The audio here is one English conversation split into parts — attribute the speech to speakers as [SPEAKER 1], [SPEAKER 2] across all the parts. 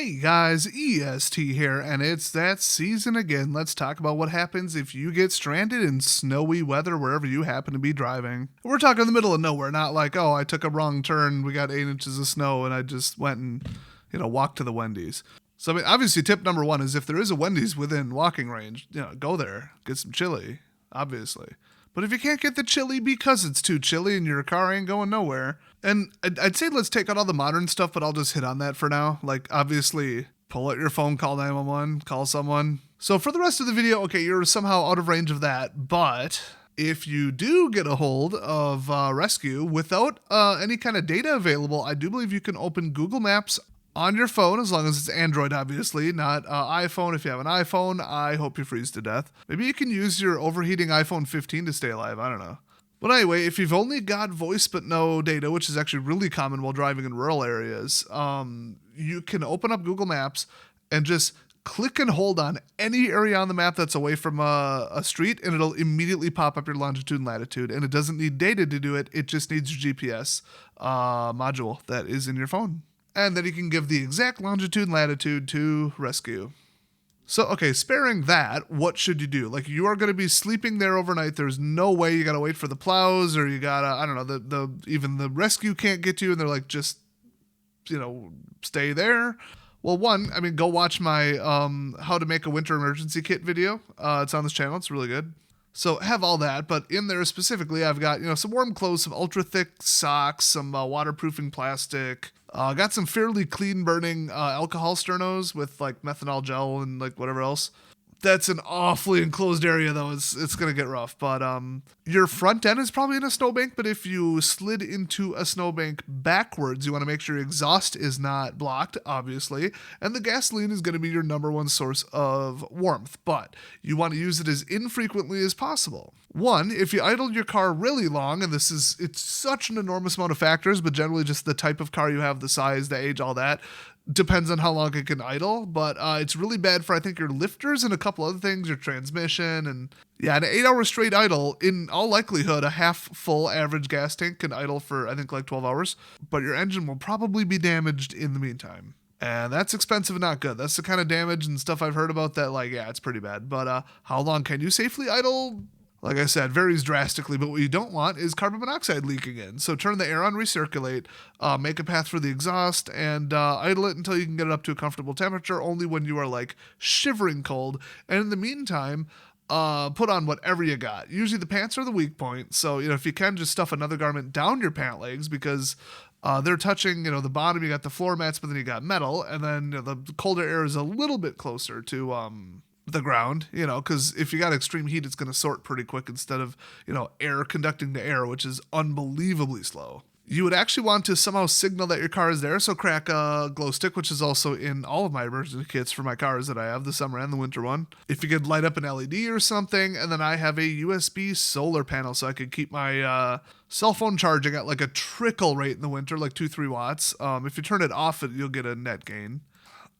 [SPEAKER 1] Hey guys, EST here, and it's that season again. Let's talk about what happens if you get stranded in snowy weather wherever you happen to be driving. We're talking in the middle of nowhere, not like, oh, I took a wrong turn, we got 8 inches of snow, and I just went and, walked to the Wendy's. So, I mean, obviously, tip number one is if there is a Wendy's within walking range, go there, get some chili, obviously. But if you can't get the chili because it's too chilly and your car ain't going nowhere, and I'd say let's take out all the modern stuff, but I'll just hit on that for now. Like, obviously, pull out your phone, call 911, call someone. So for the rest of the video, okay, you're somehow out of range of that, but if you do get a hold of rescue without any kind of data available, I do believe you can open Google Maps on your phone, as long as it's Android, obviously, not iPhone. If you have an iPhone, I hope you freeze to death. Maybe you can use your overheating iPhone 15 to stay alive. I don't know. But anyway, if you've only got voice but no data, which is actually really common while driving in rural areas, you can open up Google Maps and just click and hold on any area on the map that's away from a street, and it'll immediately pop up your longitude and latitude. And it doesn't need data to do it. It just needs your GPS module that is in your phone. And then you can give the exact longitude and latitude to rescue. So, okay, sparing that, what should you do? Like, you are going to be sleeping there overnight. There's no way you got to wait for the plows, or you got to, I don't know, even the rescue can't get to you, and they're like, just, stay there. Well, one, I mean, go watch my how to make a winter emergency kit video. It's on this channel. It's really good. So have all that, but in there specifically, I've got, some warm clothes, some ultra thick socks, some waterproofing plastic. Got some fairly clean burning alcohol sternos with like methanol gel and like whatever else. That's an awfully enclosed area though. It's going to get rough, but your front end is probably in a snowbank, but if you slid into a snowbank backwards, you want to make sure your exhaust is not blocked, obviously, and the gasoline is going to be your number one source of warmth, but you want to use it as infrequently as possible. One, if you idled your car really long, and it's such an enormous amount of factors, but generally just the type of car you have, the size, the age, all that, depends on how long it can idle, but it's really bad for, I think, your lifters and a couple other things, your transmission, and yeah, an 8-hour straight idle, in all likelihood, a half full average gas tank can idle for, I think, like 12 hours, but your engine will probably be damaged in the meantime. And that's expensive and not good. That's the kind of damage and stuff I've heard about that, like, yeah, it's pretty bad. But how long can you safely idle? Like I said, varies drastically, but what you don't want is carbon monoxide leaking in. So turn the air on, recirculate, make a path for the exhaust, and idle it until you can get it up to a comfortable temperature, only when you are like shivering cold. And in the meantime, put on whatever you got. Usually the pants are the weak point. So, if you can, just stuff another garment down your pant legs, because they're touching, the bottom, you got the floor mats, but then you got metal, and then the colder air is a little bit closer to the ground, because if you got extreme heat, it's going to sort pretty quick instead of, air conducting to air, which is unbelievably slow. You would actually want to somehow signal that your car is there, so crack a glow stick, which is also in all of my emergency kits for my cars that I have, the summer and the winter one. If you could light up an LED or something, and then I have a USB solar panel, so I could keep my cell phone charging at like a trickle rate in the winter, like 2-3 watts. If you turn it off, you'll get a net gain.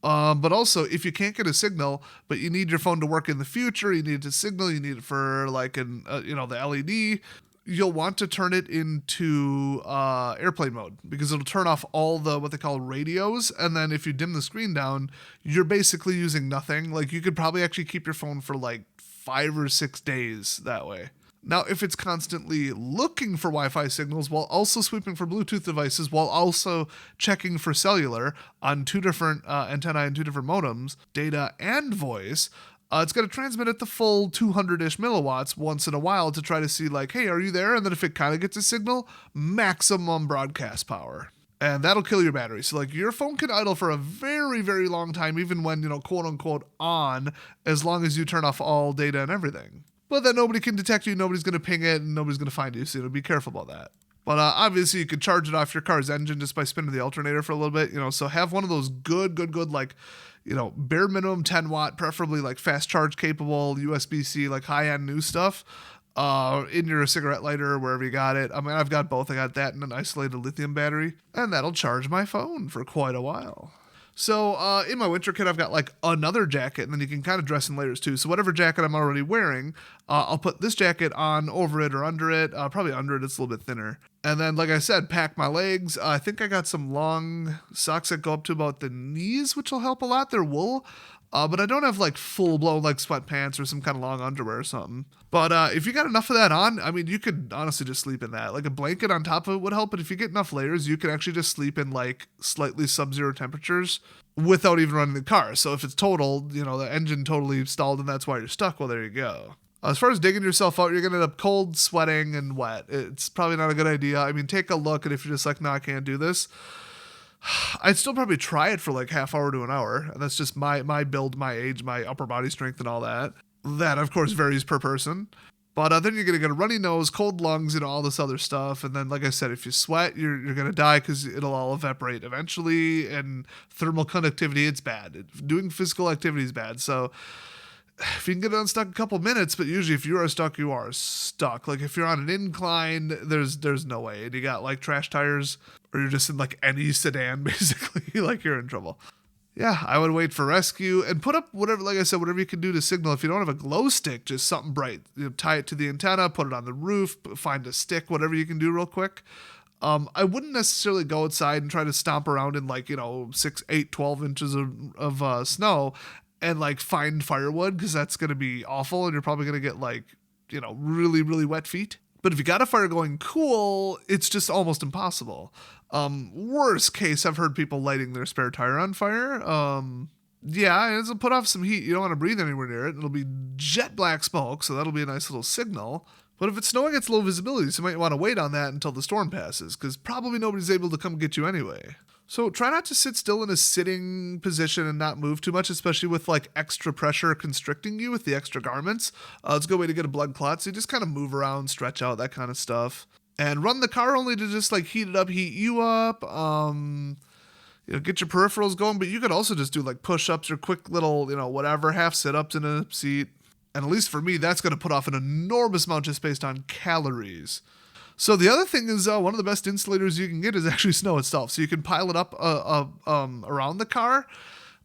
[SPEAKER 1] But also, if you can't get a signal, but you need your phone to work in the future, you need it to signal, you need it for like the LED, you'll want to turn it into airplane mode, because it'll turn off all the what they call radios, and then if you dim the screen down, you're basically using nothing. Like, you could probably actually keep your phone for like 5 or 6 days that way. Now, if it's constantly looking for Wi-Fi signals while also sweeping for Bluetooth devices, while also checking for cellular on 2 different antennae and 2 different modems, data and voice, it's going to transmit at the full 200-ish milliwatts once in a while to try to see, like, hey, are you there? And then if it kind of gets a signal, maximum broadcast power. And that'll kill your battery. So, like, your phone can idle for a very, very long time, even when, quote-unquote on, as long as you turn off all data and everything. But then nobody can detect you, nobody's going to ping it, and nobody's going to find you, so be careful about that. But obviously you could charge it off your car's engine just by spinning the alternator for a little bit, so have one of those good, like, bare minimum 10 watt, preferably like fast charge capable, USB-C, like high-end new stuff, in your cigarette lighter or wherever you got it. I mean, I've got both. I got that and an isolated lithium battery, and that'll charge my phone for quite a while. So in my winter kit, I've got like another jacket, and then you can kind of dress in layers too. So whatever jacket I'm already wearing, I'll put this jacket on over it or under it, probably under it, it's a little bit thinner. And then, like I said, pack my legs. I think I got some long socks that go up to about the knees, which will help a lot. They're wool. But I don't have like full blown like sweatpants or some kind of long underwear or something. But if you got enough of that on, I mean, you could honestly just sleep in that. Like a blanket on top of it would help. But if you get enough layers, you can actually just sleep in like slightly sub-zero temperatures without even running the car. So if it's totaled, the engine totally stalled and that's why you're stuck, well, there you go. As far as digging yourself out, you're going to end up cold, sweating, and wet. It's probably not a good idea. I mean, take a look, and if you're just like, no, I can't do this, I'd still probably try it for like half hour to an hour. And that's just my build, my age, my upper body strength, and all that. That, of course, varies per person. But then you're going to get a runny nose, cold lungs, all this other stuff. And then, like I said, if you sweat, you're going to die because it'll all evaporate eventually. And thermal conductivity, it's bad. Doing physical activity is bad. So if you can get unstuck a couple minutes, but usually if you are stuck, you are stuck. Like if you're on an incline, there's no way. And you got like trash tires, or you're just in like any sedan, basically, like you're in trouble. Yeah, I would wait for rescue and put up whatever, like I said, whatever you can do to signal. If you don't have a glow stick, just something bright. Tie it to the antenna, put it on the roof, find a stick, whatever you can do real quick. I wouldn't necessarily go outside and try to stomp around in like, 6, 8, 12 inches of snow and like find firewood, because that's going to be awful and you're probably going to get like, really, really wet feet. But if you got a fire going cool, it's just almost impossible. Worst case, I've heard people lighting their spare tire on fire. Yeah, it'll put off some heat. You don't want to breathe anywhere near it. It'll be jet black smoke, so that'll be a nice little signal. But if it's snowing, it's low visibility, so you might want to wait on that until the storm passes, because probably nobody's able to come get you anyway. So try not to sit still in a sitting position and not move too much, especially with like extra pressure constricting you with the extra garments. It's a good way to get a blood clot, so you just kind of move around, stretch out, that kind of stuff. And run the car only to just like heat it up, heat you up, get your peripherals going. But you could also just do like push-ups or quick little, whatever, half sit-ups in a seat. And at least for me, that's going to put off an enormous amount just based on calories. So the other thing is one of the best insulators you can get is actually snow itself. So you can pile it up around the car.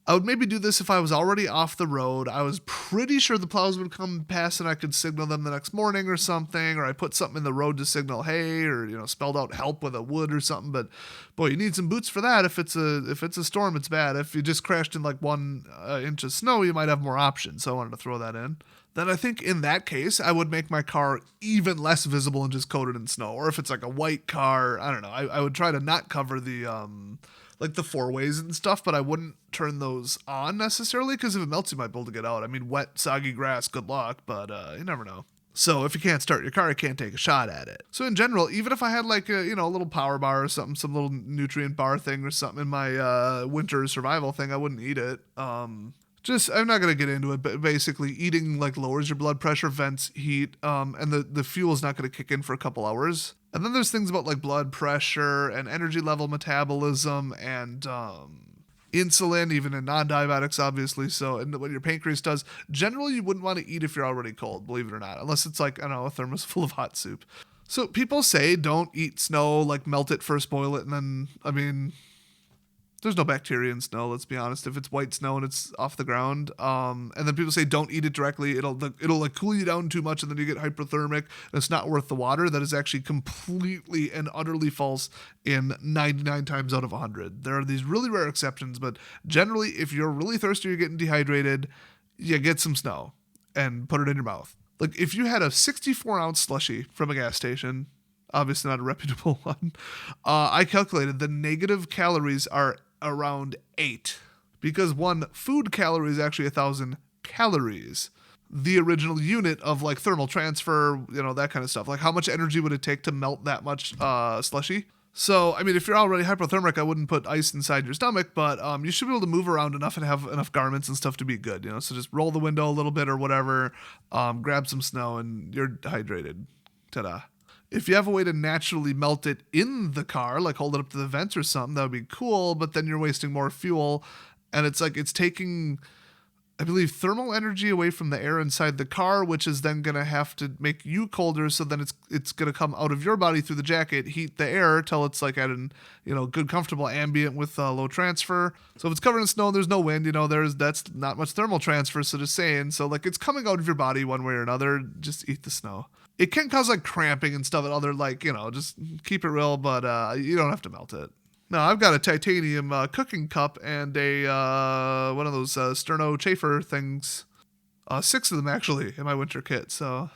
[SPEAKER 1] I would maybe do this if I was already off the road. I was pretty sure the plows would come past and I could signal them the next morning or something, or I put something in the road to signal hey, or spelled out help with a wood or something. But boy, you need some boots for that. If it's a storm, it's bad. If you just crashed in like 1 inch of snow, you might have more options. So I wanted to throw that in. Then I think in that case, I would make my car even less visible and just coat it in snow. Or if it's like a white car, I don't know. I would try to not cover the like the four ways and stuff, but I wouldn't turn those on necessarily, because if it melts, you might be able to get out. I mean, wet, soggy grass, good luck, but you never know. So if you can't start your car, you can't take a shot at it. So in general, even if I had like a, a little power bar or something, some little nutrient bar thing or something in my winter survival thing, I wouldn't eat it. I'm not going to get into it, but basically eating like lowers your blood pressure, vents heat, and the fuel's not going to kick in for a couple hours. And then there's things about like blood pressure and energy level metabolism and insulin, even in non-diabetics, obviously. So, and what your pancreas does, generally you wouldn't want to eat if you're already cold, believe it or not, unless it's like, I don't know, a thermos full of hot soup. So people say don't eat snow, like melt it first, boil it, and then, I mean, there's no bacteria in snow, let's be honest. If it's white snow and it's off the ground, and then people say don't eat it directly. It'll like cool you down too much, and then you get hypothermic, and it's not worth the water. That is actually completely and utterly false in 99 times out of 100. There are these really rare exceptions, but generally, if you're really thirsty or you're getting dehydrated, you get some snow and put it in your mouth. Like if you had a 64-ounce slushie from a gas station, obviously not a reputable one, I calculated the negative calories are around 8, because one food calorie is actually 1,000 calories, the original unit of like thermal transfer, that kind of stuff. Like how much energy would it take to melt that much slushy? So I mean, if you're already hypothermic, I wouldn't put ice inside your stomach, but you should be able to move around enough and have enough garments and stuff to be good. So just roll the window a little bit or whatever, grab some snow, and you're hydrated. Ta-da. If you have a way to naturally melt it in the car, like hold it up to the vents or something, that would be cool, but then you're wasting more fuel. And it's like it's taking, I believe, thermal energy away from the air inside the car, which is then going to have to make you colder. So then it's going to come out of your body through the jacket, heat the air till it's like at an, good, comfortable ambient with low transfer. So if it's covered in snow and there's no wind, that's not much thermal transfer. So just saying, so like it's coming out of your body one way or another, just eat the snow. It can cause like cramping and stuff and other like, just keep it real, but you don't have to melt it. Now I've got a titanium cooking cup and a one of those Sterno chafer things. 6 of them actually in my winter kit. So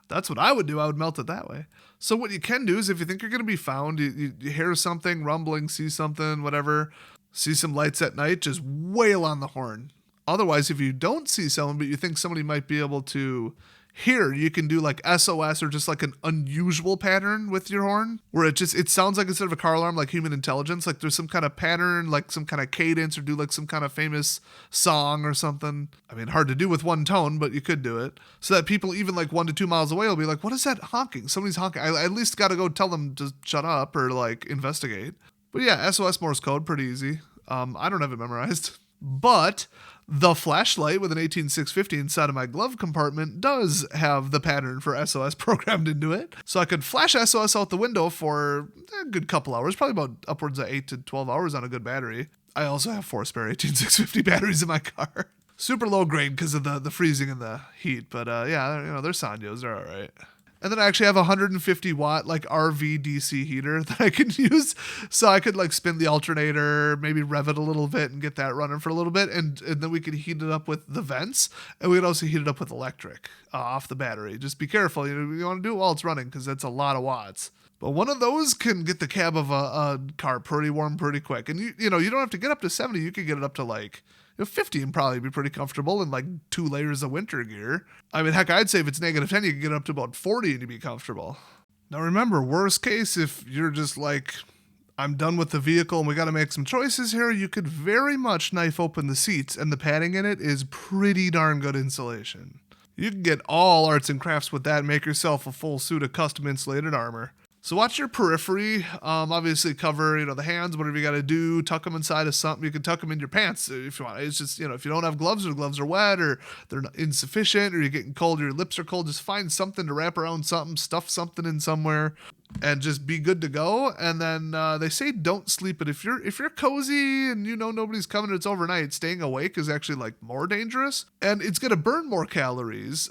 [SPEAKER 1] that's what I would do. I would melt it that way. So what you can do is if you think you're going to be found, you hear something, rumbling, see something, whatever, see some lights at night, just wail on the horn. Otherwise, if you don't see someone, but you think somebody might be able to hear, you can do like SOS or just like an unusual pattern with your horn where it sounds like instead of a car alarm, like human intelligence, like there's some kind of pattern, like some kind of cadence or do like some kind of famous song or something. I mean, hard to do with one tone, but you could do it so that people even like 1 to 2 miles away will be like, what is that honking? Somebody's honking. I at least got to go tell them to shut up or like investigate. But yeah, SOS Morse code, pretty easy. I don't have it memorized, but the flashlight with an 18650 inside of my glove compartment does have the pattern for SOS programmed into it. So I could flash SOS out the window for a good couple hours, probably about upwards of 8 to 12 hours on a good battery. I also have 4 spare 18650 batteries in my car. Super low grade because of the freezing and the heat, but yeah, they're Sanyos, they're all right. And then I actually have a 150 watt like RV DC heater that I can use. So I could like spin the alternator, maybe rev it a little bit and get that running for a little bit. And then we could heat it up with the vents. And we could also heat it up with electric off the battery. Just be careful. You want to do it while it's running because that's a lot of watts. But one of those can get the cab of a car pretty warm pretty quick. And you don't have to get up to 70. You could get it up to like 50 and probably be pretty comfortable in like 2 layers of winter gear. I mean, heck, I'd say if it's -10, you can get up to about 40 and you'd be comfortable. Now remember, worst case, if you're just like, I'm done with the vehicle and we got to make some choices here, you could very much knife open the seats and the padding in it is pretty darn good insulation. You can get all arts and crafts with that and make yourself a full suit of custom insulated armor. So watch your periphery. Obviously cover, the hands, whatever you got to do. Tuck them inside of something. You can tuck them in your pants if you want. It's just, if you don't have gloves or the gloves are wet or they're insufficient or you're getting cold or your lips are cold, just find something to wrap around something, stuff something in somewhere, and just be good to go. And then they say don't sleep, but if you're cozy and nobody's coming, it's overnight, staying awake is actually like more dangerous, and it's gonna burn more calories.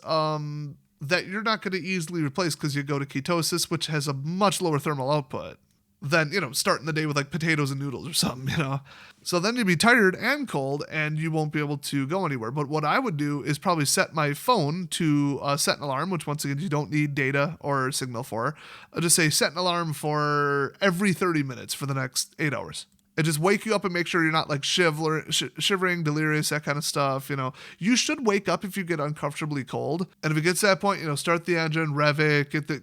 [SPEAKER 1] That you're not going to easily replace because you go to ketosis, which has a much lower thermal output than, starting the day with like potatoes and noodles or something, So then you'd be tired and cold and you won't be able to go anywhere. But what I would do is probably set my phone to set an alarm, which once again, you don't need data or signal for. I'll just say set an alarm for every 30 minutes for the next 8 hours. And just wake you up and make sure you're not like shivering, delirious, that kind of stuff. You should wake up if you get uncomfortably cold. And if it gets to that point, start the engine, rev it, get the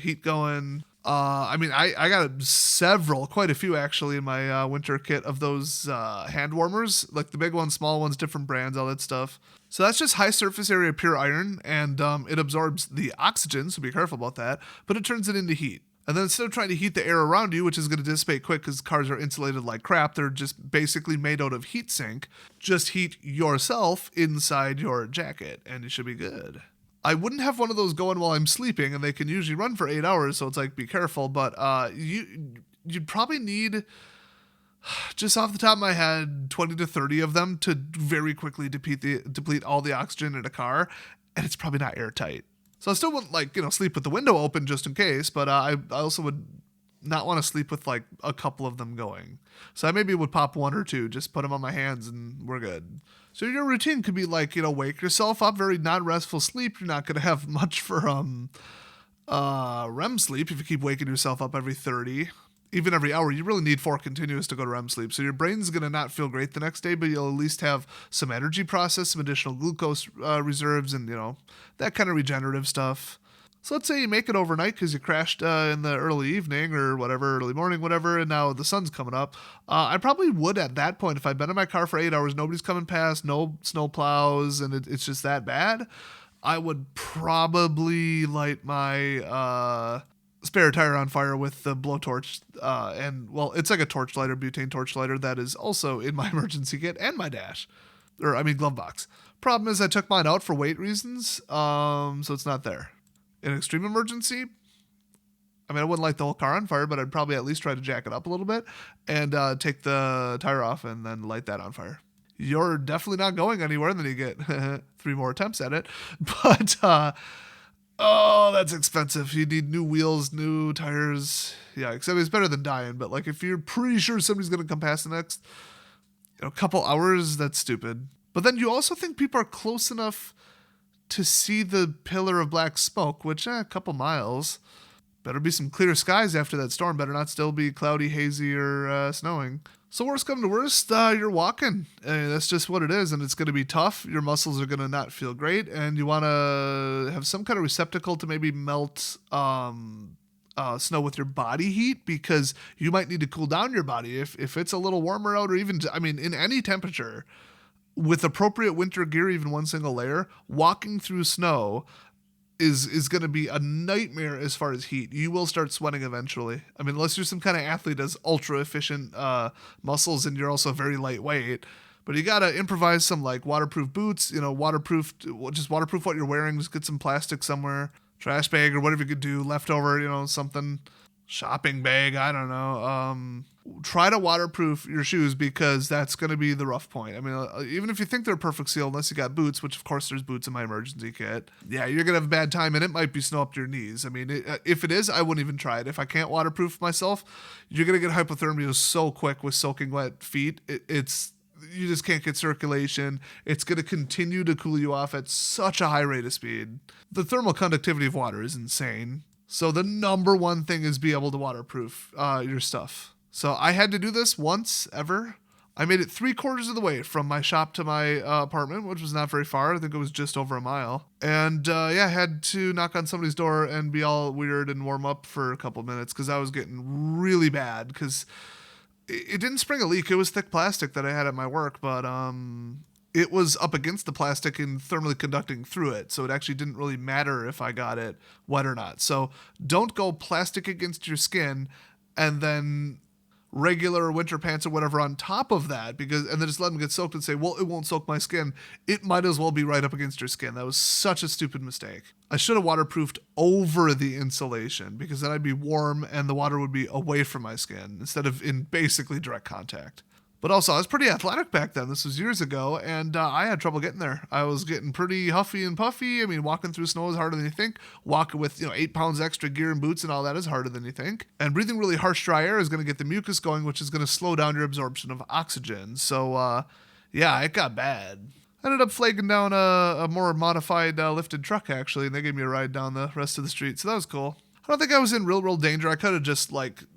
[SPEAKER 1] heat going. I got quite a few actually in my winter kit of those hand warmers, like the big ones, small ones, different brands, all that stuff. So that's just high surface area pure iron, and it absorbs the oxygen, so be careful about that, but it turns it into heat. And then instead of trying to heat the air around you, which is going to dissipate quick because cars are insulated like crap, they're just basically made out of heat sink. Just heat yourself inside your jacket and you should be good. I wouldn't have one of those going while I'm sleeping, and they can usually run for 8 hours, so it's like be careful. But you'd probably need, just off the top of my head, 20 to 30 of them to very quickly deplete all the oxygen in a car, and it's probably not airtight. So I still wouldn't sleep with the window open just in case, but I also would not want to sleep with like a couple of them going. So I maybe would pop 1 or 2, just put them on my hands and we're good. So your routine could be like, wake yourself up, very non-restful sleep. You're not going to have much for REM sleep if you keep waking yourself up every 30. Even every hour, you really need 4 continuous to go to REM sleep. So your brain's going to not feel great the next day, but you'll at least have some energy process, some additional glucose reserves, and, that kind of regenerative stuff. So let's say you make it overnight because you crashed in the early evening or whatever, early morning, whatever, and now the sun's coming up. I probably would at that point, if I've been in my car for 8 hours, nobody's coming past, no snow plows, and it's just that bad, I would probably light my spare tire on fire with the blowtorch, it's like a torch lighter, butane torch lighter that is also in my emergency kit and my dash, glove box. Problem is I took mine out for weight reasons, so it's not there. In an extreme emergency, I wouldn't light the whole car on fire, but I'd probably at least try to jack it up a little bit and take the tire off and then light that on fire. you're definitely not going anywhere. And then you get 3 more attempts at it. But, oh, that's expensive. You need new wheels, new tires. Yeah, except it's better than dying. But like, if you're pretty sure somebody's going to come past the next couple hours, that's stupid. But then you also think people are close enough to see the pillar of black smoke, which a couple miles. Better be some clear skies after that storm. Better not still be cloudy, hazy, or snowing. So worst come to worst, you're walking. That's just what it is, and it's going to be tough. Your muscles are going to not feel great, and you want to have some kind of receptacle to maybe melt snow with your body heat, because you might need to cool down your body if it's a little warmer out, or even, I mean, in any temperature. With appropriate winter gear, even one single layer, walking through snow is going to be a nightmare as far as heat. You will start sweating eventually. I mean, unless you're some kind of athlete that's ultra efficient muscles and you're also very lightweight. But you got to improvise some like waterproof boots, just waterproof what you're wearing. Just get some plastic somewhere, trash bag or whatever you could do, leftover, something, shopping bag, I don't know. Try to waterproof your shoes, because that's going to be the rough point. I mean, even if you think they're perfect seal, unless you got boots, which of course there's boots in my emergency kit, yeah, you're going to have a bad time, and it might be snow up to your knees. I mean, if it is, I wouldn't even try it. If I can't waterproof myself, you're going to get hypothermia so quick with soaking wet feet. You just can't get circulation. It's going to continue to cool you off at such a high rate of speed. The thermal conductivity of water is insane. So the number one thing is be able to waterproof your stuff. So I had to do this once ever. I made it 3/4 of the way from my shop to my apartment, which was not very far. I think it was just over a mile. And I had to knock on somebody's door and be all weird and warm up for a couple minutes, because I was getting really bad, because it didn't spring a leak. It was thick plastic that I had at my work, but it was up against the plastic and thermally conducting through it. So it actually didn't really matter if I got it wet or not. So don't go plastic against your skin and then regular winter pants or whatever on top of that, and then just let them get soaked and say, well, it won't soak my skin. It might as well be right up against your skin. That was such a stupid mistake. I should have waterproofed over the insulation, because then I'd be warm and the water would be away from my skin instead of in basically direct contact. But also, I was pretty athletic back then. This was years ago, and I had trouble getting there. I was getting pretty huffy and puffy. I mean, walking through snow is harder than you think. Walking with 8 pounds extra gear and boots and all that is harder than you think. And breathing really harsh, dry air is going to get the mucus going, which is going to slow down your absorption of oxygen. So, yeah, it got bad. I ended up flagging down a more modified lifted truck, actually, and they gave me a ride down the rest of the street, so that was cool. I don't think I was in real danger. I could have just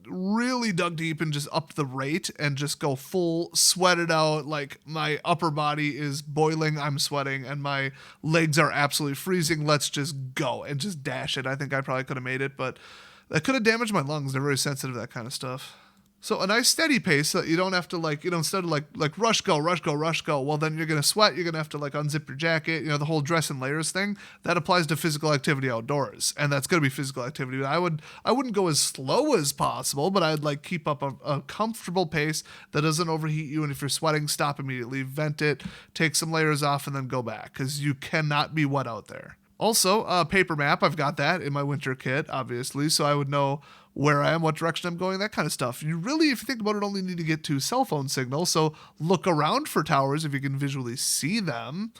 [SPEAKER 1] really dug deep and just upped the rate and just go full sweat it out. Like, my upper body is boiling, I'm sweating, and my legs are absolutely freezing. Let's just go and just dash it. I think I probably could have made it, but that could have damaged my lungs. They're very sensitive to that kind of stuff. So a nice steady pace so that you don't have to instead of rush go. Well, then you're going to sweat. You're going to have to unzip your jacket, the whole dress and layers thing. That applies to physical activity outdoors. And that's going to be physical activity. I wouldn't go as slow as possible, but I'd keep up a comfortable pace that doesn't overheat you. And if you're sweating, stop immediately, vent it, take some layers off, and then go back, because you cannot be wet out there. Also, a paper map. I've got that in my winter kit, obviously, so I would know where I am, what direction I'm going, that kind of stuff. You really, if you think about it, only need to get to cell phone signal, so look around for towers if you can visually see them.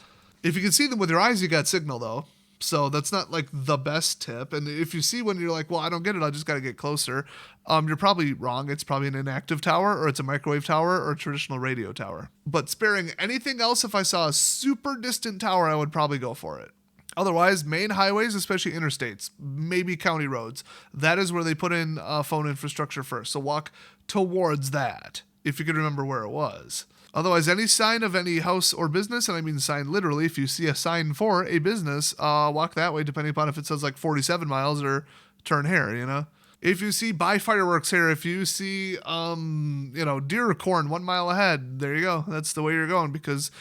[SPEAKER 1] If you can see them with your eyes, you got signal, though. So that's not the best tip. And if you see one, you're like, well, I don't get it, I just got to get closer. You're probably wrong. It's probably an inactive tower, or it's a microwave tower, or a traditional radio tower. But sparing anything else, if I saw a super distant tower, I would probably go for it. Otherwise, main highways, especially interstates, maybe county roads, that is where they put in phone infrastructure first. So walk towards that, if you can remember where it was. Otherwise, any sign of any house or business, and I mean sign literally, if you see a sign for a business, walk that way, depending upon if it says 47 miles or turn here, If you see buy fireworks here, if you see, deer corn 1 mile ahead, there you go. That's the way you're going, because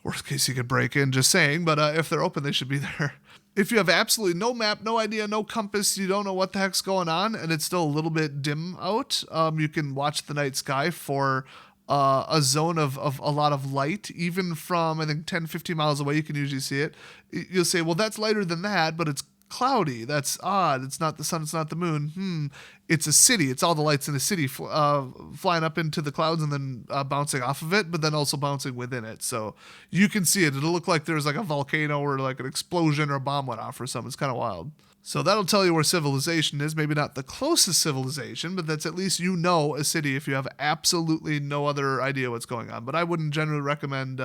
[SPEAKER 1] worst case, you could break in, just saying, but if they're open, they should be there. If you have absolutely no map, no idea, no compass, you don't know what the heck's going on, and it's still a little bit dim out, you can watch the night sky for a zone of a lot of light. Even from, I think, 10, 15 miles away, you can usually see it. You'll say, well, that's lighter than that, but it's Cloudy. That's odd. It's not the sun. It's not the moon. It's a city. It's all the lights in a city flying up into the clouds and then bouncing off of it, but then also bouncing within it. So you can see it. It'll look like there's like a volcano or like an explosion or a bomb went off or something. It's kind of wild. So that'll tell you where civilization is. Maybe not the closest civilization, but that's at least you know a city if you have absolutely no other idea what's going on. But I wouldn't generally recommend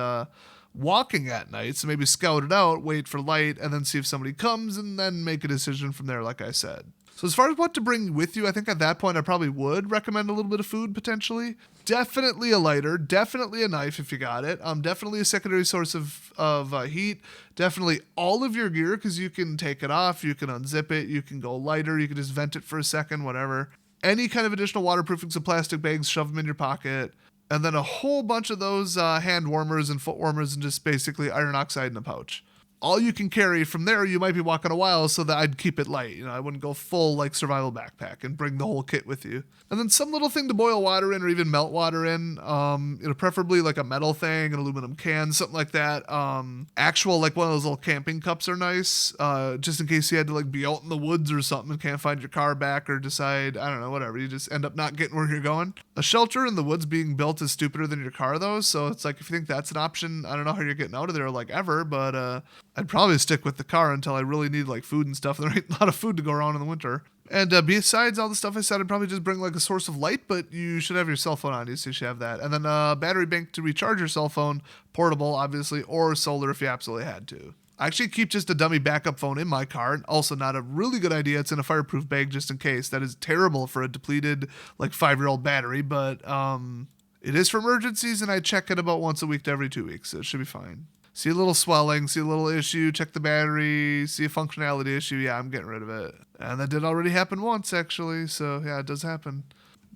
[SPEAKER 1] walking at night. So maybe scout it out, wait for light, and then see if somebody comes and then make a decision from there, like I said. So as far as what to bring with you, I think at that point I probably would recommend a little bit of food potentially. Definitely a lighter, definitely a knife if you got it. Definitely a secondary source of heat. Definitely all of your gear because you can take it off, you can unzip it, you can go lighter, you can just vent it for a second, whatever. Any kind of additional waterproofing, some plastic bags, shove them in your pocket. And then a whole bunch of those hand warmers and foot warmers and just basically iron oxide in a pouch. All you can carry from there, you might be walking a while, so that I'd keep it light. I wouldn't go full like survival backpack and bring the whole kit with you. And then some little thing to boil water in or even melt water in. Preferably like a metal thing, an aluminum can, something like that. Actual like one of those little camping cups are nice, just in case you had to like be out in the woods or something and can't find your car back or decide, I don't know, whatever. You just end up not getting where you're going. A shelter in the woods being built is stupider than your car though, so it's like if you think that's an option, I don't know how you're getting out of there like ever, but I'd probably stick with the car until I really need like food and stuff. There ain't a lot of food to go around in the winter. And besides all the stuff I said, I'd probably just bring like a source of light, but you should have your cell phone on you, so you should have that. And then a battery bank to recharge your cell phone, portable obviously, or solar if you absolutely had to. I actually keep just a dummy backup phone in my car, and also not a really good idea. It's in a fireproof bag just in case. That is terrible for a depleted like 5-year-old battery, but it is for emergencies, and I check it about once a week to every 2 weeks, so it should be fine. See a little swelling, see a little issue, check the battery, see a functionality issue, yeah, I'm getting rid of it. And that did already happen once, actually, so yeah, it does happen.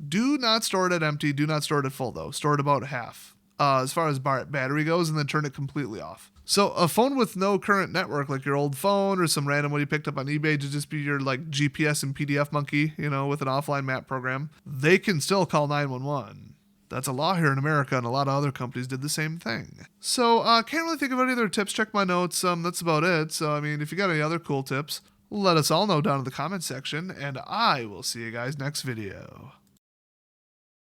[SPEAKER 1] Do not store it at empty, do not store it at full, though. Store it about half, as far as battery goes, and then turn it completely off. So a phone with no current network, like your old phone or some random one you picked up on eBay to just be your like GPS and PDF monkey, with an offline map program, they can still call 911. That's a law here in America, and a lot of other companies did the same thing. So, can't really think of any other tips. Check my notes. That's about it. So, if you got any other cool tips, let us all know down in the comments section, and I will see you guys next video.